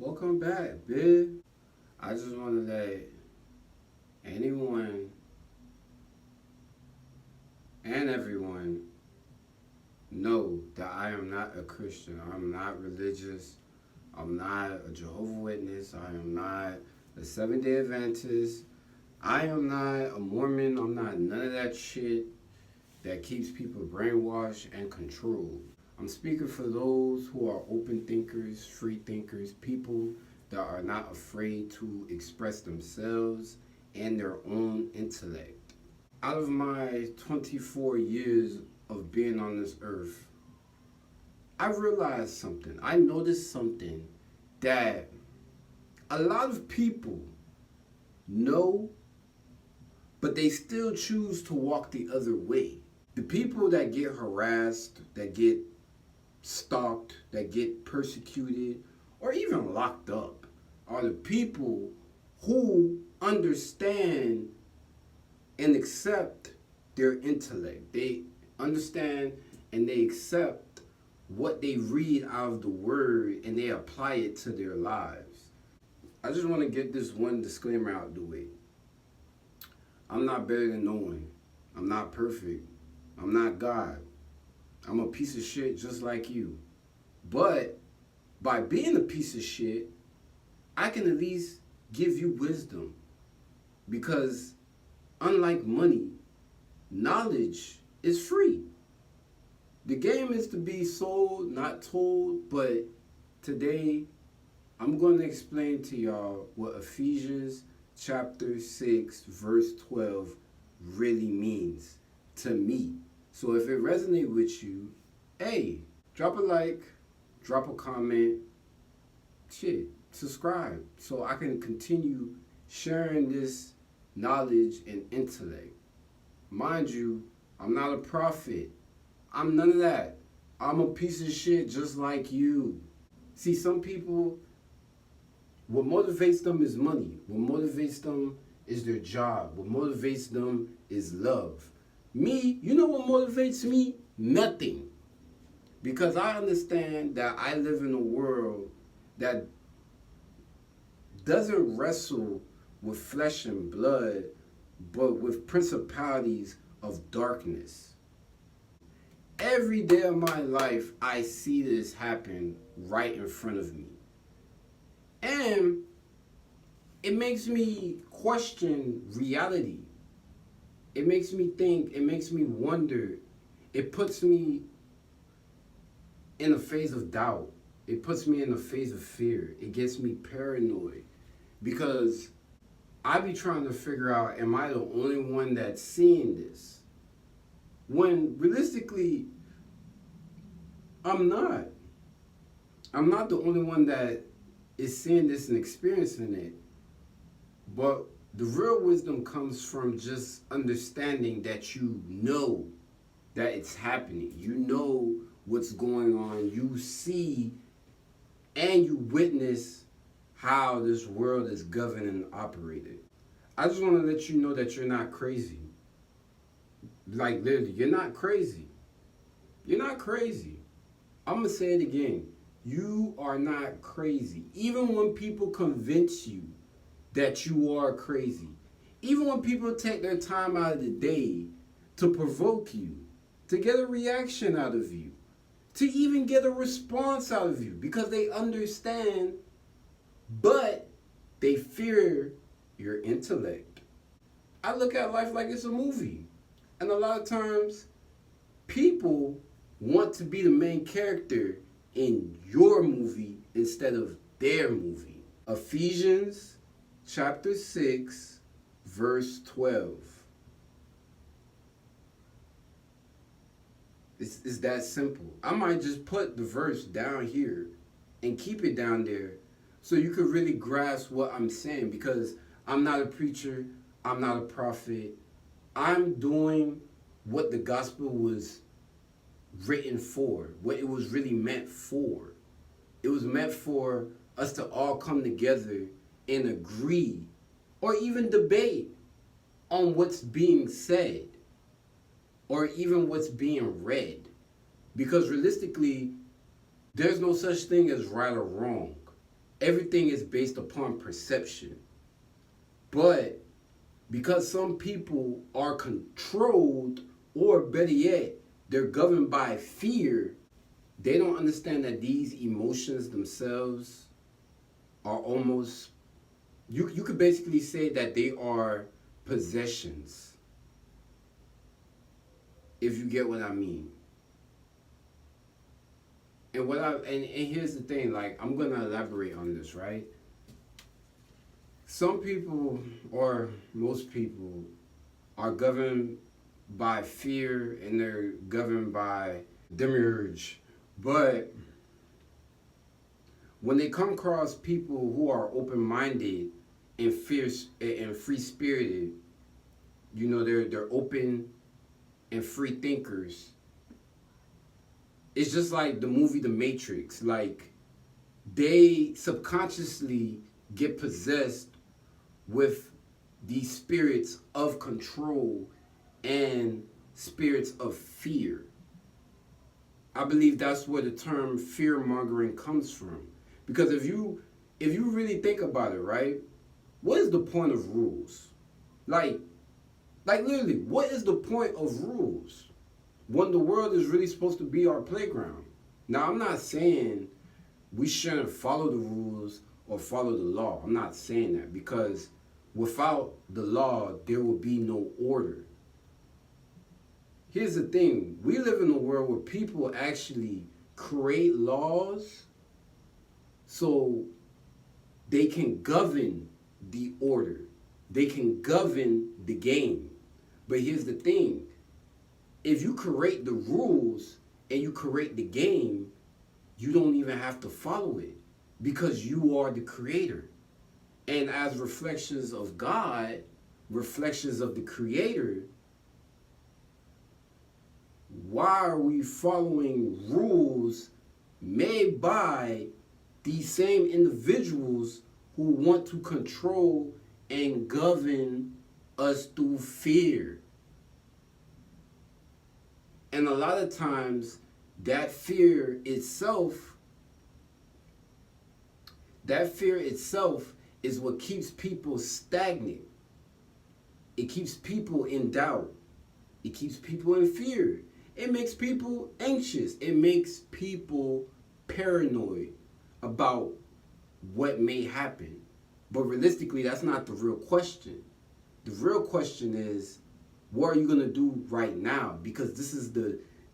Welcome back, big. I just want to let anyone and everyone know that I am not a Christian. I'm not religious. I'm not a Jehovah's Witness. I am not a Seventh-day Adventist. I am not a Mormon. I'm not none of that shit that keeps people brainwashed and controlled. I'm speaking for those who are open thinkers, free thinkers, people that are not afraid to express themselves and their own intellect. Out of my 24 years of being on this earth, I realized something. I noticed something that a lot of people know, but they still choose to walk the other way. The people that get harassed, that get stalked, that get persecuted, or even locked up are the people who understand and accept their intellect. They understand and they accept what they read out of the word and they apply it to their lives. I just want to get this one disclaimer out of the way. I'm not better than no one. I'm not perfect. I'm not God. I'm a piece of shit just like you. But by being a piece of shit, I can at least give you wisdom. Because unlike money, knowledge is free. The game is to be sold, not told, but today I'm going to explain to y'all what Ephesians chapter 6 verse 12 really means to me. So if it resonates with you, hey, drop a like, drop a comment, subscribe so I can continue sharing this knowledge and intellect. Mind you, I'm not a prophet. I'm none of that. I'm a piece of shit just like you. See, some people, what motivates them is money. What motivates them is their job. What motivates them is love. Me, you know what motivates me? Nothing. Because I understand that I live in a world that doesn't wrestle with flesh and blood, but with principalities of darkness. Every day of my life, I see this happen right in front of me. And it makes me question reality. It makes me think, it makes me wonder. It puts me in a phase of doubt. It puts me in a phase of fear. It gets me paranoid because I be trying to figure out, am I the only one that's seeing this? When realistically, I'm not. I'm not the only one that is seeing this and experiencing it. But the real wisdom comes from just understanding that you know that it's happening. You know what's going on. You see and you witness how this world is governed and operated. I just want to let you know that you're not crazy. Like literally, you're not crazy. You're not crazy. I'm going to say it again. You are not crazy. Even when people convince you that you are crazy. Even when people take their time out of the day to provoke you, to get a reaction out of you, to even get a response out of you because they understand, but they fear your intellect. I look at life like it's a movie. And a lot of times, people want to be the main character in your movie instead of their movie. Ephesians chapter 6, verse 12. It's that simple. I might just put the verse down here and keep it down there so you could really grasp what I'm saying, because I'm not a preacher, I'm not a prophet. I'm doing what the gospel was written for, what it was really meant for. It was meant for us to all come together and agree or even debate on what's being said or even what's being read. Because realistically, there's no such thing as right or wrong. everything is based upon perception. But because some people are controlled, or better yet, they're governed by fear, they don't understand that these emotions themselves are almost, you could basically say that they are possessions, if you get what I mean. And here's the thing, like, I'm gonna elaborate on this, right? Some people, or most people, are governed by fear, and they're governed by demiurge. But when they come across people who are open-minded and fierce and free-spirited, they're open and free thinkers. It's just like the movie The Matrix. Like, they subconsciously get possessed with these spirits of control and spirits of fear. I believe that's where the term fear-mongering comes from. Because if you really think about it, right? What is the point of rules? Like literally, what is the point of rules when the world is really supposed to be our playground? Now, I'm not saying we shouldn't follow the rules or follow the law. I'm not saying that, because without the law, there will be no order. Here's the thing. We live in a world where people actually create laws so they can govern the order. They can govern the game. But here's the thing. If you create the rules and you create the game, you don't even have to follow it, because you are the creator. And as reflections of God, reflections of the creator, why are we following rules made by these same individuals who want to control and govern us through fear? And a lot of times, that fear itself is what keeps people stagnant. It keeps people in doubt. It keeps people in fear. It makes people anxious. It makes people paranoid about what may happen. But realistically, that's not the real question. The real question is, what are you going to do right now? Because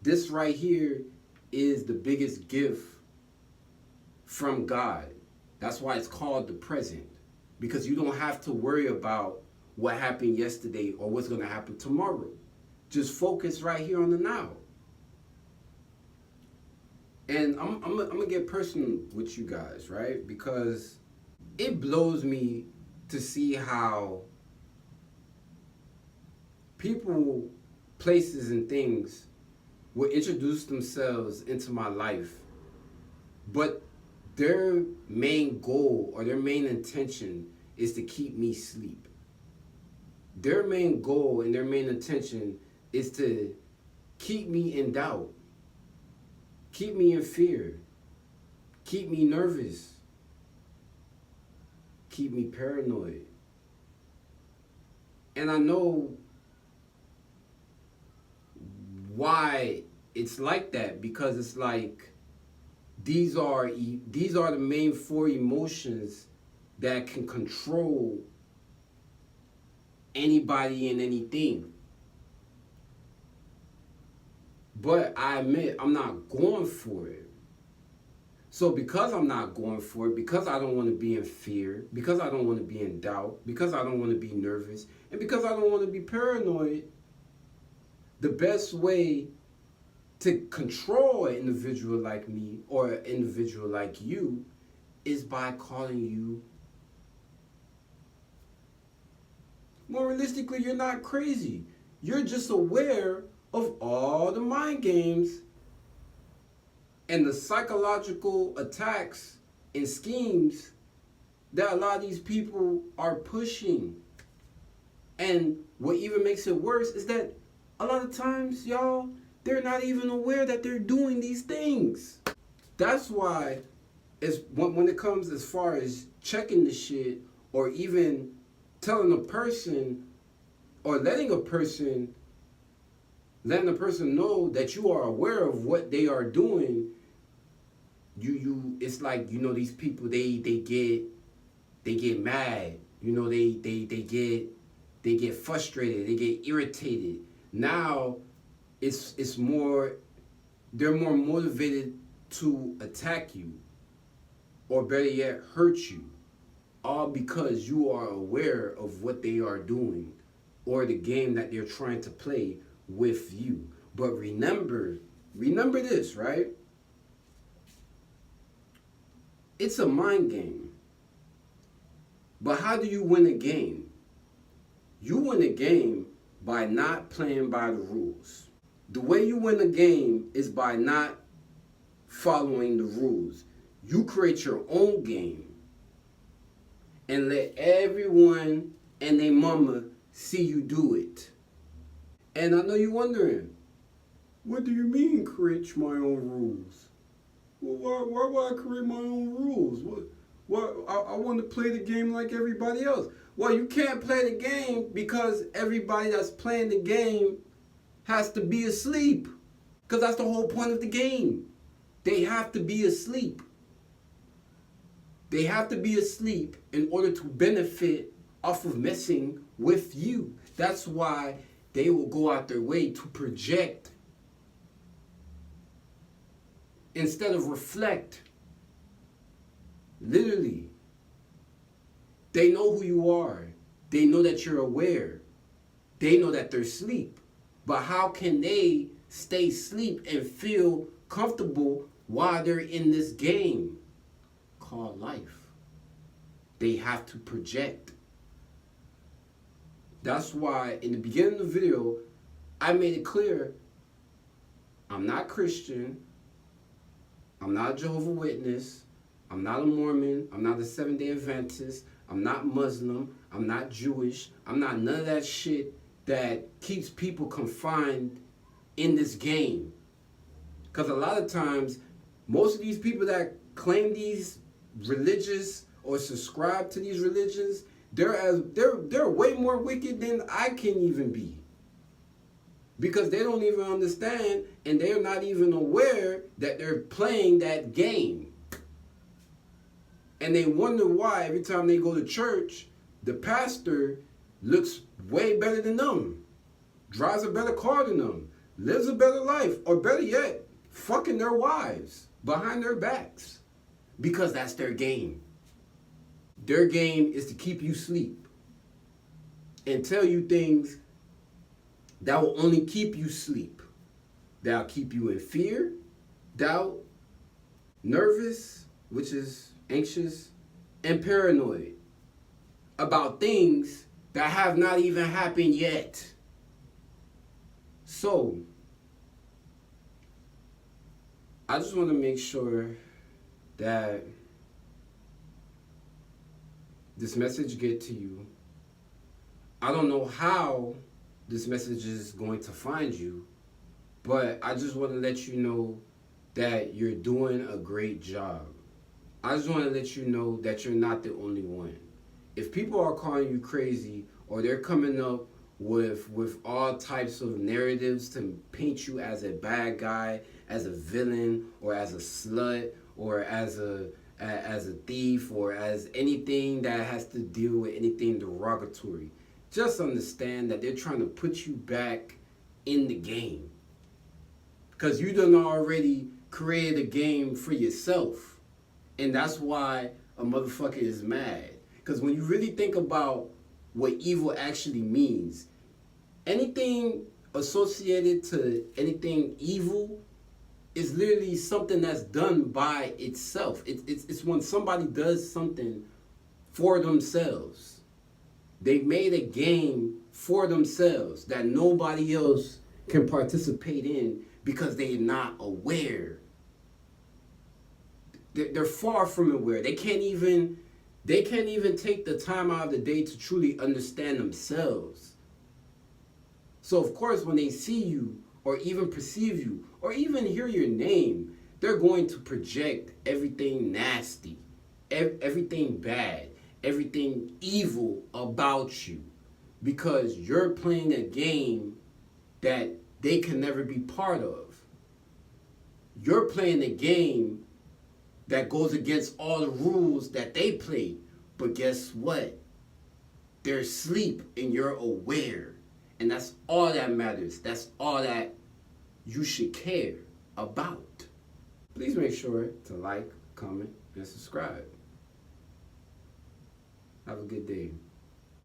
this right here is the biggest gift from God. That's why it's called the present. Because you don't have to worry about what happened yesterday or what's going to happen tomorrow. Just focus right here on the now. And I'm going to get personal with you guys, right? Because it blows me to see how people, places, and things will introduce themselves into my life, but their main goal or their main intention is to keep me asleep. Their main goal and their main intention is to keep me in doubt, keep me in fear, keep me nervous, keep me paranoid. And I know why it's like that, because it's like these are the main four emotions that can control anybody and anything. But I admit I'm not going for it. So because I'm not going for it, because I don't want to be in fear, because I don't want to be in doubt, because I don't want to be nervous, and because I don't want to be paranoid, the best way to control an individual like me or an individual like you is by calling you. More realistically, you're not crazy. You're just aware of all the mind games and the psychological attacks and schemes that a lot of these people are pushing. And what even makes it worse is that a lot of times, y'all, they're not even aware that they're doing these things. That's why is when it comes as far as checking the shit, or even telling a person, or letting a person know that you are aware of what they are doing. It's like, these people, they get mad. They get frustrated. They get irritated. Now it's more, they're more motivated to attack you, or better yet, hurt you, all because you are aware of what they are doing, or the game that they're trying to play with you. But remember this, right? It's a mind game. But how do you win a game? You win a game by not playing by the rules. The way you win a game is by not following the rules. You create your own game and let everyone and their mama see you do it. And I know you're wondering, what do you mean create my own rules? Well, why would I create my own rules? I want to play the game like everybody else. Well, you can't play the game because everybody that's playing the game has to be asleep. Because that's the whole point of the game. They have to be asleep. They have to be asleep in order to benefit off of messing with you. That's why they will go out their way to project instead of reflect. Literally. They know who you are. They know that you're aware. They know that they're asleep. But how can they stay asleep and feel comfortable while they're in this game called life? They have to project. That's why in the beginning of the video, I made it clear, I'm not Christian, I'm not a Jehovah's Witness, I'm not a Mormon, I'm not a Seventh-day Adventist, I'm not Muslim, I'm not Jewish, I'm not none of that shit that keeps people confined in this game. Because a lot of times, most of these people that claim these religious or subscribe to these religions, they're way more wicked than I can even be. Because they don't even understand, and they're not even aware that they're playing that game. And they wonder why every time they go to church, the pastor looks way better than them, drives a better car than them, lives a better life, or better yet, fucking their wives behind their backs. Because that's their game. Their game is to keep you asleep and tell you things that will only keep you asleep. That'll keep you in fear, doubt, nervous, which is anxious, and paranoid about things that have not even happened yet. So, I just want to make sure that this message get to you. I don't know how this message is going to find you, but I just want to let you know that you're doing a great job. I just want to let you know that you're not the only one. If people are calling you crazy, or they're coming up with all types of narratives to paint you as a bad guy, as a villain, or as a slut, or as a thief, or as anything that has to deal with anything derogatory, just understand that they're trying to put you back in the game. Because you done already created a game for yourself. And that's why a motherfucker is mad. Because when you really think about what evil actually means, anything associated to anything evil is literally something that's done by itself. It's when somebody does something for themselves. They made a game for themselves that nobody else can participate in because they're not aware. They're far from aware. They can't even take the time out of the day to truly understand themselves. So of course, when they see you, or even perceive you, or even hear your name, they're going to project everything nasty, everything bad, everything evil about you because you're playing a game that they can never be part of. You're playing a game that goes against all the rules that they play. But guess what? They're asleep and you're aware. And that's all that matters. That's all that you should care about. Please make sure to like, comment, and subscribe. Have a good day.